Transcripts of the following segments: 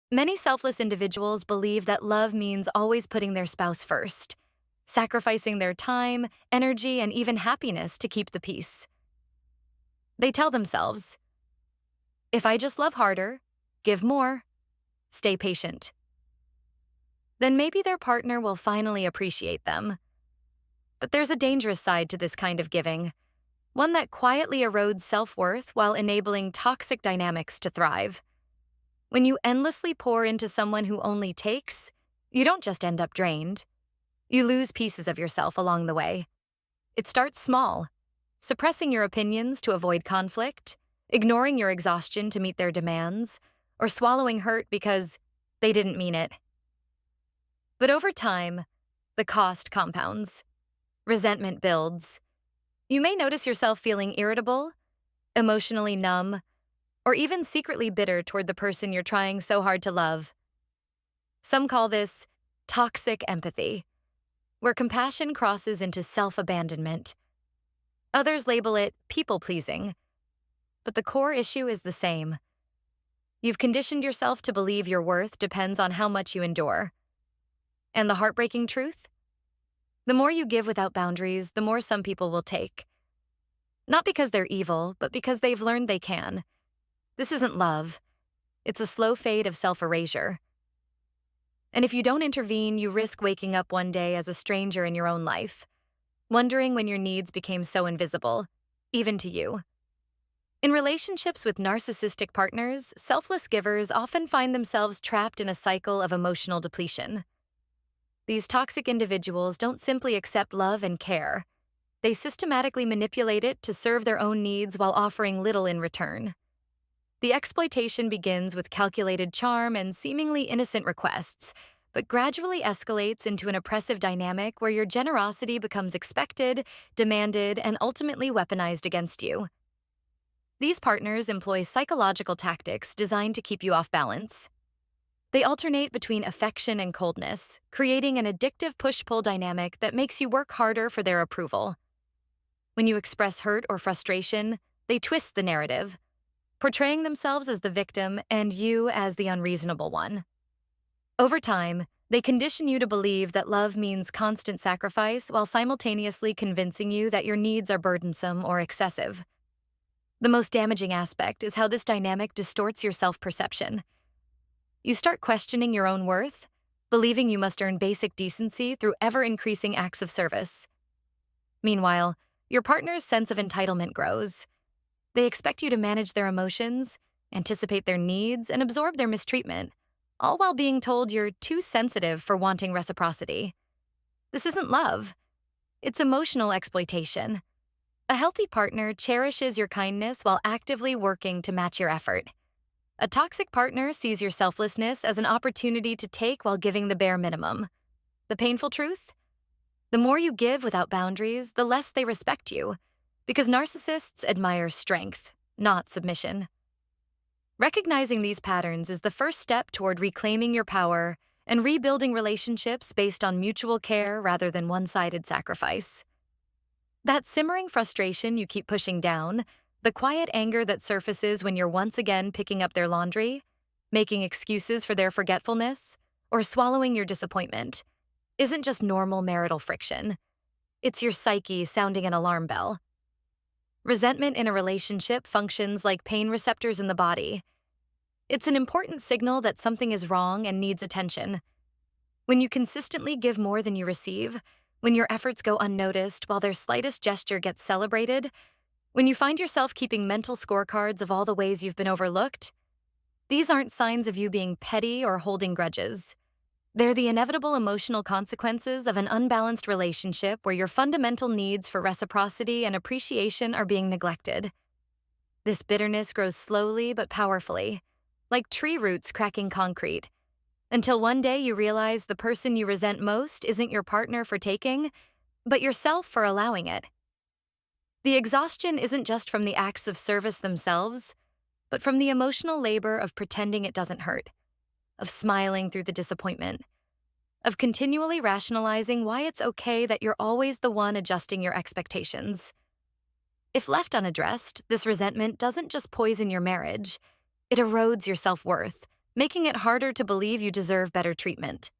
Many selfless individuals believe that love means always putting their spouse first, sacrificing their time, energy, and even happiness to keep the peace. They tell themselves, if I just love harder, give more, stay patient, then maybe their partner will finally appreciate them. But there's a dangerous side to this kind of giving, one that quietly erodes self-worth while enabling toxic dynamics to thrive. When you endlessly pour into someone who only takes, you don't just end up drained. You lose pieces of yourself along the way. It starts small, suppressing your opinions to avoid conflict, ignoring your exhaustion to meet their demands, or swallowing hurt because they didn't mean it. But over time, the cost compounds. Resentment builds. You may notice yourself feeling irritable, emotionally numb, or even secretly bitter toward the person you're trying so hard to love. Some call this toxic empathy, where compassion crosses into self-abandonment. Others label it people-pleasing, but the core issue is the same. You've conditioned yourself to believe your worth depends on how much you endure. And the heartbreaking truth? The more you give without boundaries, the more some people will take. Not because they're evil, but because they've learned they can. This isn't love. It's a slow fade of self-erasure. And if you don't intervene, you risk waking up one day as a stranger in your own life, wondering when your needs became so invisible, even to you. In relationships with narcissistic partners, selfless givers often find themselves trapped in a cycle of emotional depletion. These toxic individuals don't simply accept love and care. They systematically manipulate it to serve their own needs while offering little in return. The exploitation begins with calculated charm and seemingly innocent requests, but gradually escalates into an oppressive dynamic where your generosity becomes expected, demanded, and ultimately weaponized against you. These partners employ psychological tactics designed to keep you off balance. They alternate between affection and coldness, creating an addictive push-pull dynamic that makes you work harder for their approval. When you express hurt or frustration, they twist the narrative, portraying themselves as the victim and you as the unreasonable one. Over time, they condition you to believe that love means constant sacrifice while simultaneously convincing you that your needs are burdensome or excessive. The most damaging aspect is how this dynamic distorts your self-perception. You start questioning your own worth, believing you must earn basic decency through ever-increasing acts of service. Meanwhile, your partner's sense of entitlement grows. They expect you to manage their emotions, anticipate their needs, and absorb their mistreatment, all while being told you're too sensitive for wanting reciprocity. This isn't love. It's emotional exploitation. A healthy partner cherishes your kindness while actively working to match your effort. A toxic partner sees your selflessness as an opportunity to take while giving the bare minimum. The painful truth? The more you give without boundaries, the less they respect you, because narcissists admire strength, not submission. Recognizing these patterns is the first step toward reclaiming your power and rebuilding relationships based on mutual care rather than one-sided sacrifice. That simmering frustration you keep pushing down, the quiet anger that surfaces when you're once again picking up their laundry, making excuses for their forgetfulness, or swallowing your disappointment, isn't just normal marital friction. It's your psyche sounding an alarm bell. Resentment in a relationship functions like pain receptors in the body. It's an important signal that something is wrong and needs attention. When you consistently give more than you receive, when your efforts go unnoticed while their slightest gesture gets celebrated, when you find yourself keeping mental scorecards of all the ways you've been overlooked, these aren't signs of you being petty or holding grudges. They're the inevitable emotional consequences of an unbalanced relationship where your fundamental needs for reciprocity and appreciation are being neglected. This bitterness grows slowly but powerfully, like tree roots cracking concrete, until one day you realize the person you resent most isn't your partner for taking, but yourself for allowing it. The exhaustion isn't just from the acts of service themselves, but from the emotional labor of pretending it doesn't hurt, of smiling through the disappointment, of continually rationalizing why it's okay that you're always the one adjusting your expectations. If left unaddressed, this resentment doesn't just poison your marriage, it erodes your self-worth, making it harder to believe you deserve better treatment.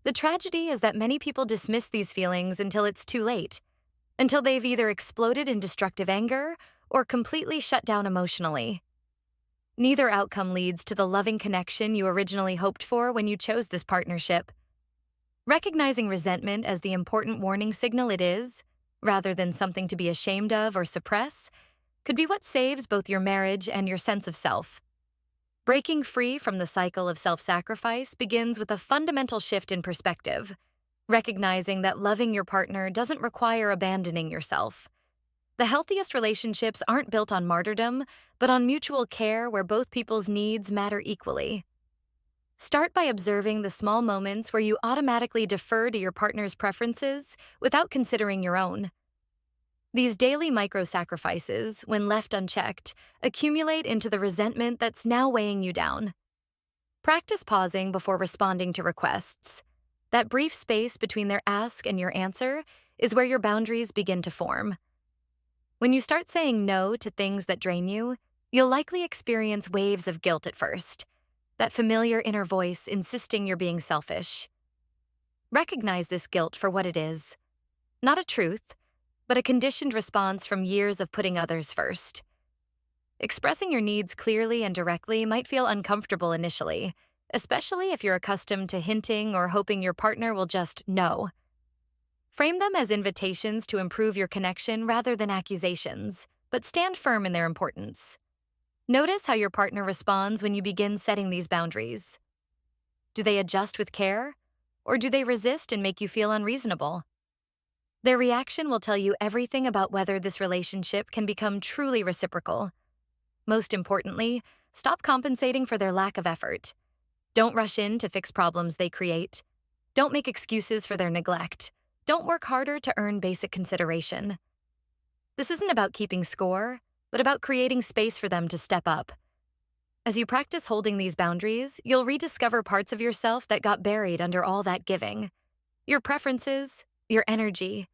The tragedy is that many people dismiss these feelings until it's too late, until they've either exploded in destructive anger or completely shut down emotionally. Neither outcome leads to the loving connection you originally hoped for when you chose this partnership. Recognizing resentment as the important warning signal it is, rather than something to be ashamed of or suppress, could be what saves both your marriage and your sense of self. Breaking free from the cycle of self-sacrifice begins with a fundamental shift in perspective, recognizing that loving your partner doesn't require abandoning yourself. The healthiest relationships aren't built on martyrdom, but on mutual care where both people's needs matter equally. Start by observing the small moments where you automatically defer to your partner's preferences without considering your own. These daily micro-sacrifices, when left unchecked, accumulate into the resentment that's now weighing you down. Practice pausing before responding to requests. That brief space between their ask and your answer is where your boundaries begin to form. When you start saying no to things that drain you, you'll likely experience waves of guilt at first, that familiar inner voice insisting you're being selfish. Recognize this guilt for what it is. Not a truth, but a conditioned response from years of putting others first. Expressing your needs clearly and directly might feel uncomfortable initially, especially if you're accustomed to hinting or hoping your partner will just know. Frame them as invitations to improve your connection rather than accusations, but stand firm in their importance. Notice how your partner responds when you begin setting these boundaries. Do they adjust with care, or do they resist and make you feel unreasonable? Their reaction will tell you everything about whether this relationship can become truly reciprocal. Most importantly, stop compensating for their lack of effort. Don't rush in to fix problems they create. Don't make excuses for their neglect. Don't work harder to earn basic consideration. This isn't about keeping score, but about creating space for them to step up. As you practice holding these boundaries, you'll rediscover parts of yourself that got buried under all that giving. Your preferences, your energy,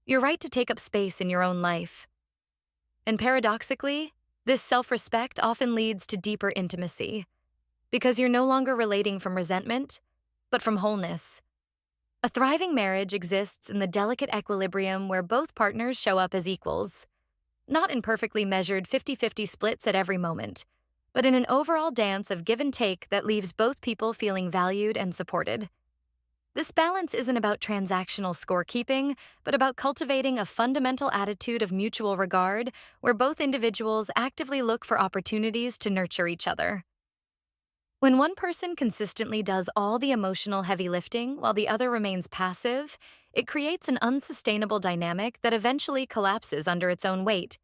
your right to take up space in your own life. And paradoxically, this self-respect often leads to deeper intimacy, because you're no longer relating from resentment, but from wholeness. A thriving marriage exists in the delicate equilibrium where both partners show up as equals, not in perfectly measured 50-50 splits at every moment, but in an overall dance of give and take that leaves both people feeling valued and supported. This balance isn't about transactional scorekeeping, but about cultivating a fundamental attitude of mutual regard where both individuals actively look for opportunities to nurture each other. When one person consistently does all the emotional heavy lifting while the other remains passive, it creates an unsustainable dynamic that eventually collapses under its own weight,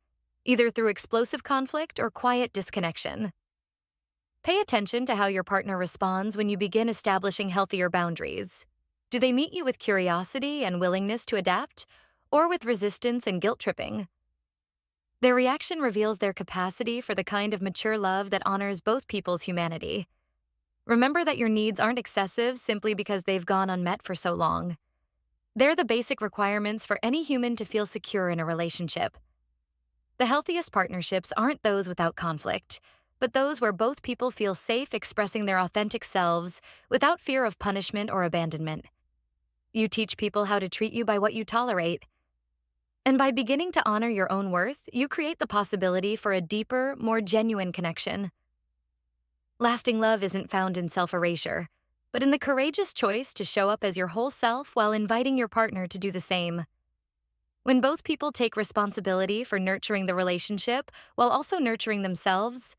either through explosive conflict or quiet disconnection. Pay attention to how your partner responds when you begin establishing healthier boundaries. Do they meet you with curiosity and willingness to adapt, or with resistance and guilt-tripping? Their reaction reveals their capacity for the kind of mature love that honors both people's humanity. Remember that your needs aren't excessive simply because they've gone unmet for so long. They're the basic requirements for any human to feel secure in a relationship. The healthiest partnerships aren't those without conflict, but those where both people feel safe expressing their authentic selves without fear of punishment or abandonment. You teach people how to treat you by what you tolerate. And by beginning to honor your own worth, you create the possibility for a deeper, more genuine connection. Lasting love isn't found in self-erasure, but in the courageous choice to show up as your whole self while inviting your partner to do the same. When both people take responsibility for nurturing the relationship while also nurturing themselves,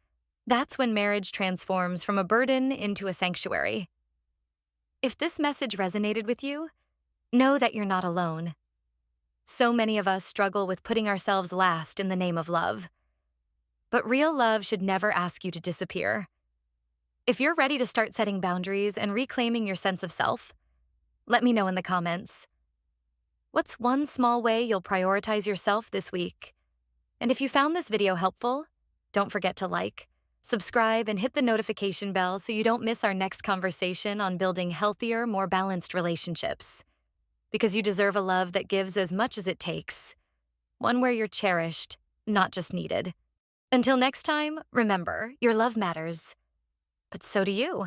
that's when marriage transforms from a burden into a sanctuary. If this message resonated with you, know that you're not alone. So many of us struggle with putting ourselves last in the name of love. But real love should never ask you to disappear. If you're ready to start setting boundaries and reclaiming your sense of self, let me know in the comments. What's one small way you'll prioritize yourself this week? And if you found this video helpful, don't forget to like, subscribe, and hit the notification bell so you don't miss our next conversation on building healthier, more balanced relationships. Because you deserve a love that gives as much as it takes. One where you're cherished, not just needed. Until next time, remember, your love matters. but so do you.